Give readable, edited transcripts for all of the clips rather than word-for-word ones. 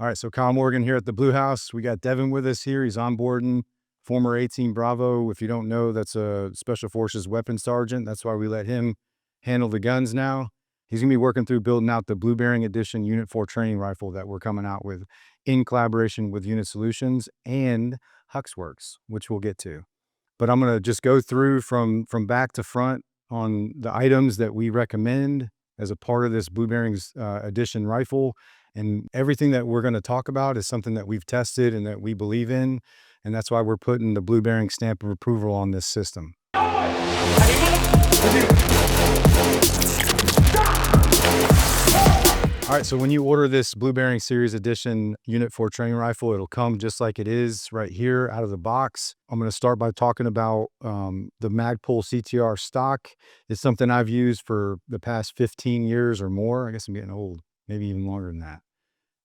All right, so Kyle Morgan here at the Blue House. We got Devin with us here. He's onboarding, former 18 Bravo. If you don't know, that's a Special Forces weapons sergeant. That's why we let him handle the guns now. He's gonna be working through building out the Blu Bearing Edition UNIT4 Training Rifle that we're coming out with in collaboration with Unit Solutions and Huxwrx, which we'll get to. But I'm gonna just go through from back to front on the items that we recommend as a part of this Blu Bearings Edition rifle. And everything that we're going to talk about is something that we've tested and that we believe in. And that's why we're putting the Blu Bearing stamp of approval on this system. All right, so when you order this Blu Bearing Series Edition UNIT4 Training Rifle, it'll come just like it is right here out of the box. I'm going to start by talking about the Magpul CTR Stock. It's something I've used for the past 15 years or more. I guess I'm getting old, maybe even longer than that.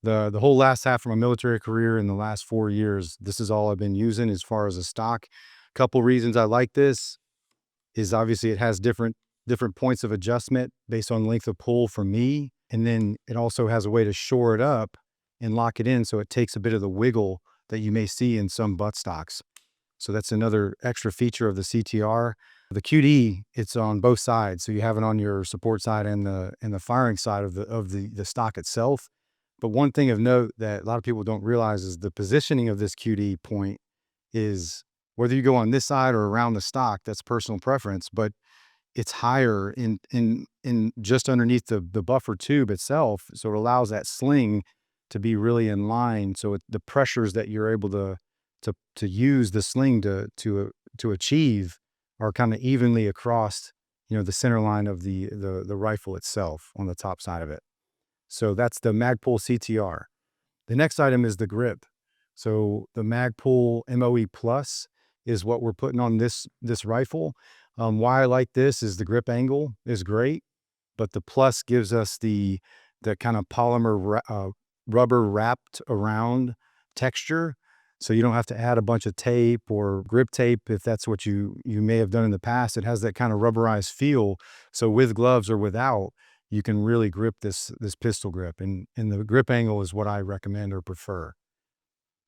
The whole last half of my military career in the last 4 years, this is all I've been using as far as a stock. A couple reasons I like this is obviously it has different points of adjustment based on length of pull for me. And then it also has a way to shore it up and lock it in so it takes a bit of the wiggle that you may see in some butt stocks. So that's another extra feature of the CTR. The QD, it's on both sides. So you have it on your support side and the firing side of the stock itself. But one thing of note that a lot of people don't realize is the positioning of this QD point is whether you go on this side or around the stock, that's personal preference, but it's higher in just underneath the buffer tube itself. So it allows that sling to be really in line. So the pressures that you're able to use the sling to achieve are kind of evenly across, the center line of the rifle itself on the top side of it. So that's the Magpul CTR. The next item is the grip. So the Magpul MOE Plus is what we're putting on this rifle. Why I like this is the grip angle is great, but the Plus gives us the kind of polymer rubber wrapped around texture. So you don't have to add a bunch of tape or grip tape if that's what you may have done in the past. It has that kind of rubberized feel. So with gloves or without, you can really grip this pistol grip. And the grip angle is what I recommend or prefer.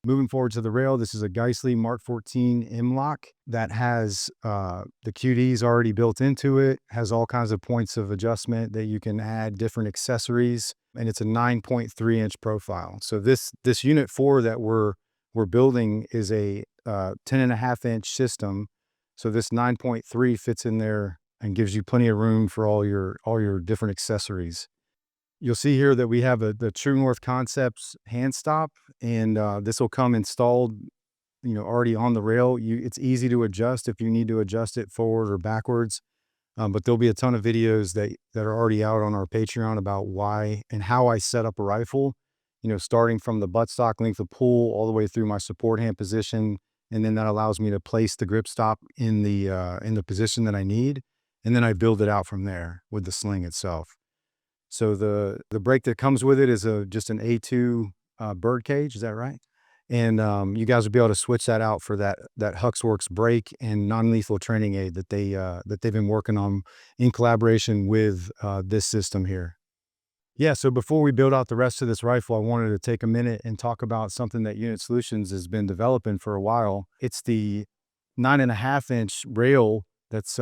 Moving forward to the rail, this is a Geissele Mark 14 MLOK that has the QDs already built into it, has all kinds of points of adjustment that you can add different accessories, and it's a 9.3-inch profile. So this Unit 4 that we're building is a 10.5-inch system. So this 9.3 fits in there and gives you plenty of room for all your different accessories. You'll see here that we have the True North Concepts hand stop, and this will come installed, already on the rail. It's easy to adjust if you need to adjust it forward or backwards. But there'll be a ton of videos that are already out on our Patreon about why and how I set up a rifle, starting from the buttstock length of pull all the way through my support hand position. And then that allows me to place the grip stop in the position that I need. And then I build it out from there with the sling itself. So the brake that comes with it is just an A2 bird cage. Is that right? And you guys will be able to switch that out for that Huxwrx brake and non-lethal training aid that they've been working on in collaboration with this system here. Yeah, so before we build out the rest of this rifle, I wanted to take a minute and talk about something that Unit Solutions has been developing for a while. It's the 9.5-inch rail that's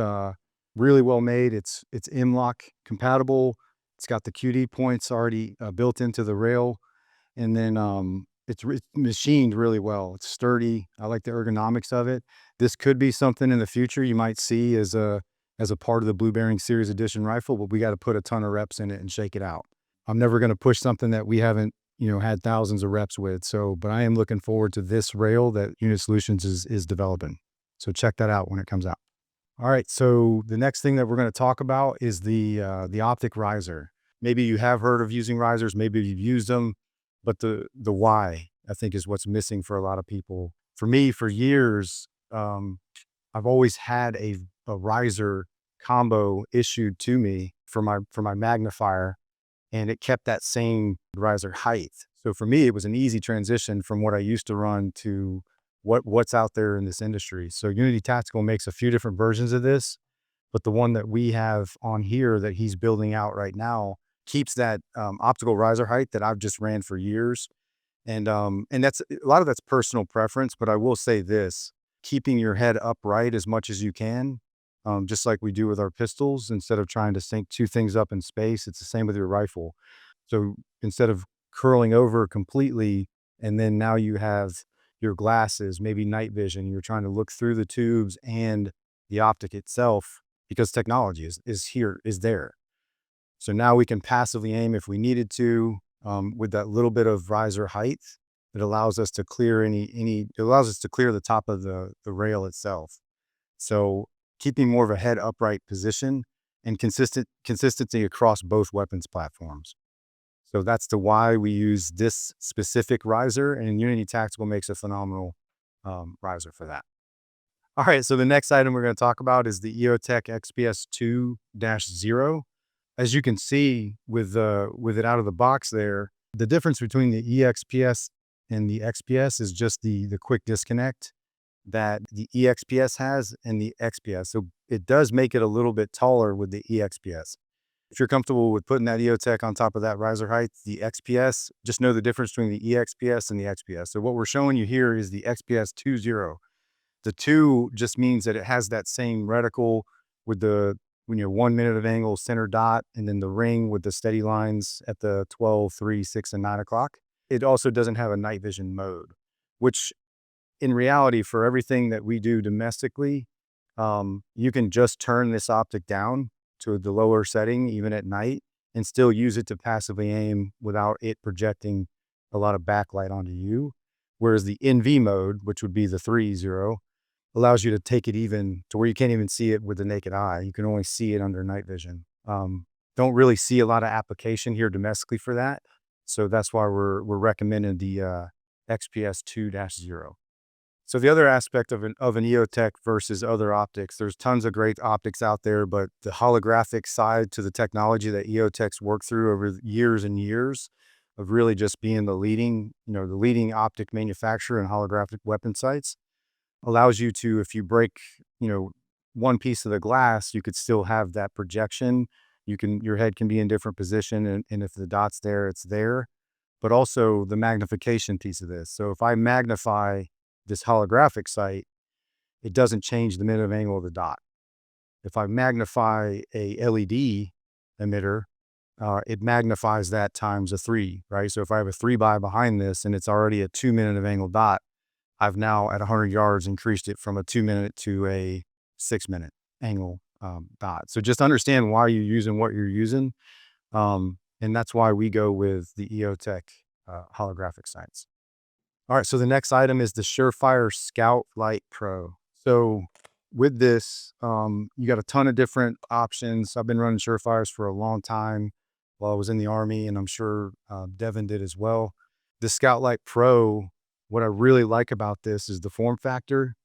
really well made. It's MLOK compatible. It's got the QD points already built into the rail, and then it's machined really well. It's sturdy. I like the ergonomics of it. This could be something in the future you might see as a part of the Blu Bearing Series Edition rifle, but we got to put a ton of reps in it and shake it out. I'm never going to push something that we haven't, had thousands of reps with. But I am looking forward to this rail that Unit Solutions is developing. So check that out when it comes out. All right, so the next thing that we're going to talk about is the Optic riser. Maybe you have heard of using risers, maybe you've used them, but the why, I think, is what's missing for a lot of people. For me, for years, I've always had a riser combo issued to me for my magnifier, and it kept that same riser height. So for me, it was an easy transition from what I used to run to what's out there in this industry. So Unity Tactical makes a few different versions of this, but the one that we have on here that he's building out right now keeps that optical riser height that I've just ran for years. And that's a lot of that's personal preference, but I will say this, keeping your head upright as much as you can, just like we do with our pistols, instead of trying to sync two things up in space, it's the same with your rifle. So instead of curling over completely, and then now you have your glasses, maybe night vision, you're trying to look through the tubes and the optic itself, because technology is there. So now we can passively aim if we needed to, with that little bit of riser height. It allows us to clear it allows us to clear the top of the rail itself. So keeping more of a head upright position and consistency across both weapons platforms. So that's the why we use this specific riser, and Unity Tactical makes a phenomenal riser for that. All right, so the next item we're going to talk about is the EOTech XPS 2-0. As you can see with it out of the box there, the difference between the EXPS and the XPS is just the quick disconnect that the EXPS has and the XPS. So it does make it a little bit taller with the EXPS. If you're comfortable with putting that EOTech on top of that riser height, the XPS, just know the difference between the EXPS and the XPS. So what we're showing you here is the XPS 2.0. The 2 just means that it has that same reticle with the, when you're 1 minute of angle, center dot, and then the ring with the steady lines at the 12, 3, 6, and 9 o'clock. It also doesn't have a night vision mode, which in reality, for everything that we do domestically, you can just turn this optic down to the lower setting, even at night, and still use it to passively aim without it projecting a lot of backlight onto you. Whereas the NV mode, which would be the 3.0, allows you to take it even to where you can't even see it with the naked eye. You can only see it under night vision. Don't really see a lot of application here domestically for that. So that's why we're recommending the XPS 2-0. So the other aspect of an EOTech versus other optics, there's tons of great optics out there, but the holographic side to the technology that EOTech's worked through over years and years of really just being the leading optic manufacturer in holographic weapon sights, allows you to, if you break, one piece of the glass, you could still have that projection. Your head can be in different position, and if the dot's there, it's there. But also the magnification piece of this. So if I magnify this holographic sight, it doesn't change the minute angle of the dot. If I magnify a LED emitter, it magnifies that times a 3, right? So if I have a 3x behind this and it's already a 2 minute of angle dot, I've now at 100 yards increased it from a 2 minute to a 6 minute angle dot. So just understand why you're using what you're using. And that's why we go with the EOTech holographic sights. All right, so the next item is the Surefire Scout Light Pro. So with this, you got a ton of different options. I've been running Surefires for a long time while I was in the Army, and I'm sure Devin did as well. The Scout Light Pro, what I really like about this is the form factor.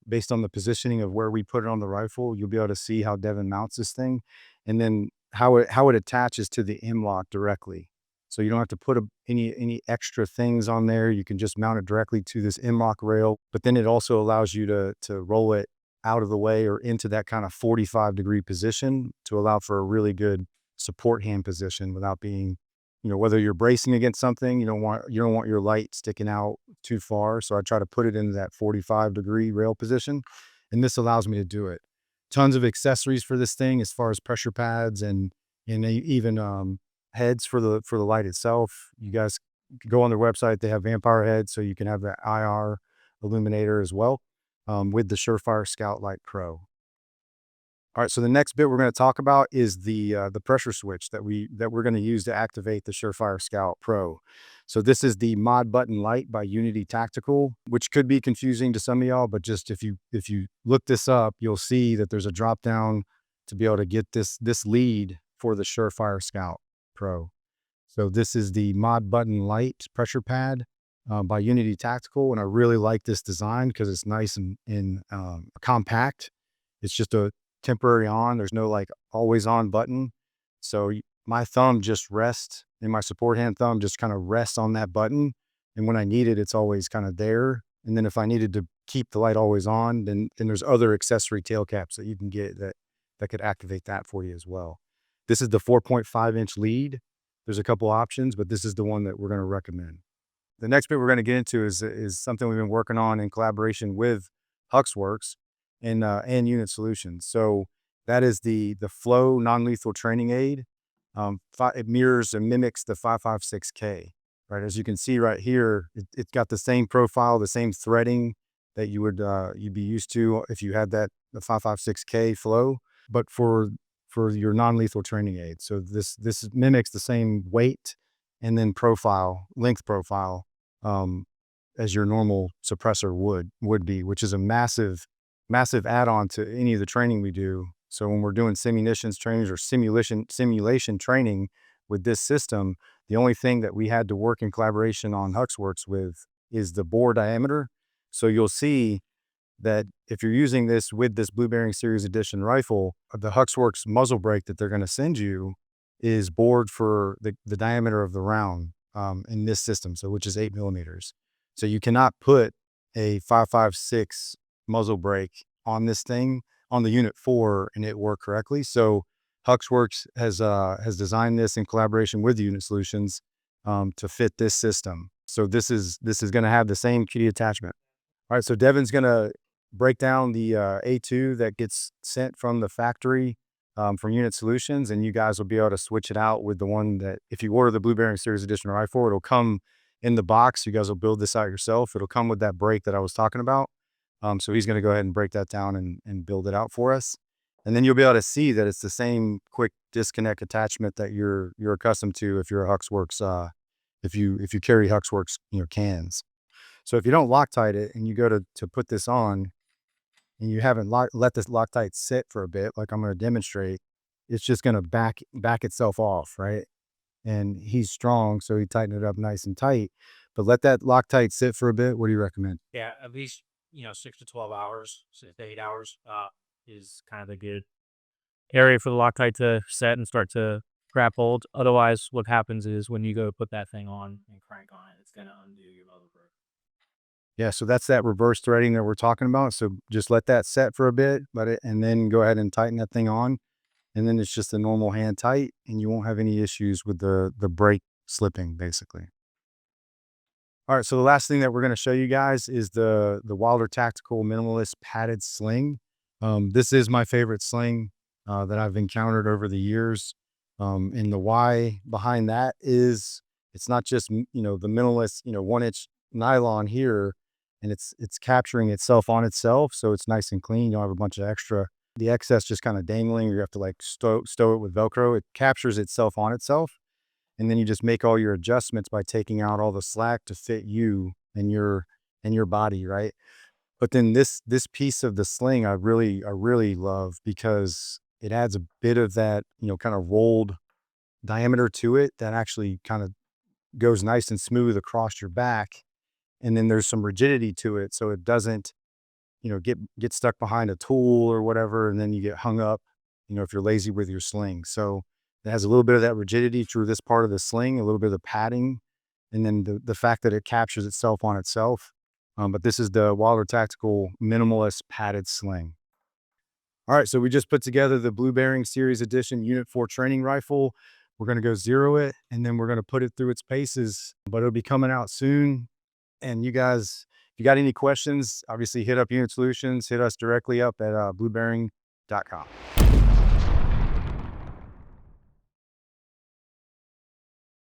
Based on the positioning of where we put it on the rifle, you'll be able to see how Devin mounts this thing, and then how it attaches to the MLOK directly. So you don't have to put any extra things on there. You can just mount it directly to this MLOK rail, but then it also allows you to roll it out of the way or into that kind of 45-degree position to allow for a really good support hand position without being, whether you're bracing against something, you don't want your light sticking out too far. So I try to put it into that 45-degree rail position, and this allows me to do it. Tons of accessories for this thing as far as pressure pads and even heads for the light itself. You guys go on their website, they have vampire heads, so you can have that IR illuminator as well with the Surefire Scout Light Pro. All right, so the next bit we're going to talk about is the pressure switch that we're going to use to activate the Surefire Scout Pro. So this is the mod button light by Unity Tactical, which could be confusing to some of y'all, but just if you look this up, you'll see that there's a drop down to be able to get this lead for the Surefire Scout Pro. So this is the mod button light pressure pad by Unity Tactical, and I really like this design because it's nice and compact. It's just a temporary on. There's no like always on button. So my thumb just rests, and my support hand thumb just kind of rests on that button. And when I need it, it's always kind of there. And then if I needed to keep the light always on, then there's other accessory tail caps that you can get that could activate that for you as well. This is the 4.5-inch lead. There's a couple options, but this is the one that we're going to recommend. The next bit we're going to get into is something we've been working on in collaboration with Huxwrx and Unit Solutions. So that is the Flow non-lethal training aid. It mirrors and mimics the 5.56K, right? As you can see right here, it's got the same profile, the same threading that you'd be used to if you had the 5.56K Flow, but for your non-lethal training aid. So this mimics the same weight and then length profile, as your normal suppressor would be, which is a massive add-on to any of the training we do. So when we're doing simulations trainings or simulation training with this system, the only thing that we had to work in collaboration on Huxwrx with is the bore diameter. So you'll see that if you're using this with this Blu Bearing Series Edition rifle, the Huxwrx muzzle brake that they're going to send you is bored for the diameter of the round in this system, so which is 8 millimeters. So you cannot put a 5.56 muzzle brake on this thing on the UNIT4 and it work correctly. So Huxwrx has designed this in collaboration with Unit Solutions to fit this system. So this is going to have the same key attachment. All right, so Devin's going to break down the A2 that gets sent from the factory from Unit Solutions, and you guys will be able to switch it out with the one that, if you order the Blu Bearing Series Edition rifle, it'll come in the box. You guys will build this out yourself. It'll come with that brake that I was talking about. So he's going to go ahead and break that down and build it out for us. And then you'll be able to see that it's the same quick disconnect attachment that you're accustomed to if you're a Huxwrx, if you carry Huxwrx, cans. So if you don't Loctite it and you go to put this on and you haven't let this Loctite sit for a bit, like I'm going to demonstrate, it's just going to back itself off, right? And he's strong, so he tightened it up nice and tight. But let that Loctite sit for a bit. What do you recommend? Yeah, at least 6 to 12 hours, 6 to 8 hours is kind of a good area for the Loctite to set and start to grab hold. Otherwise, what happens is when you go put that thing on and crank on it, it's going to undo your muzzle brake. Yeah, so that's that reverse threading that we're talking about. So just let that set for a bit, and then go ahead and tighten that thing on. And then it's just a normal hand tight, and you won't have any issues with the brake slipping, basically. All right, so the last thing that we're going to show you guys is the Wilder Tactical Minimalist padded sling. This is my favorite sling that I've encountered over the years. And the why behind that is it's not just, the minimalist, 1-inch nylon here, and it's capturing itself on itself. So it's nice and clean. You don't have a bunch of the excess just kind of dangling, or you have to like stow it with Velcro. It captures itself on itself. And then you just make all your adjustments by taking out all the slack to fit you and your body, right? But then this piece of the sling I really love, because it adds a bit of that, kind of rolled diameter to it that actually kind of goes nice and smooth across your back. And then there's some rigidity to it, so it doesn't, get stuck behind a tool or whatever, and then you get hung up, if you're lazy with your sling. So it has a little bit of that rigidity through this part of the sling, a little bit of the padding, and then the fact that it captures itself on itself. But this is the Wilder Tactical Minimalist padded sling. All right, so we just put together the Blu Bearing Series Edition UNIT4 Training Rifle. We're going to go zero it, and then we're going to put it through its paces, but it'll be coming out soon. And you guys, if you got any questions, obviously hit up Unit Solutions, hit us directly up at bluebearing.com.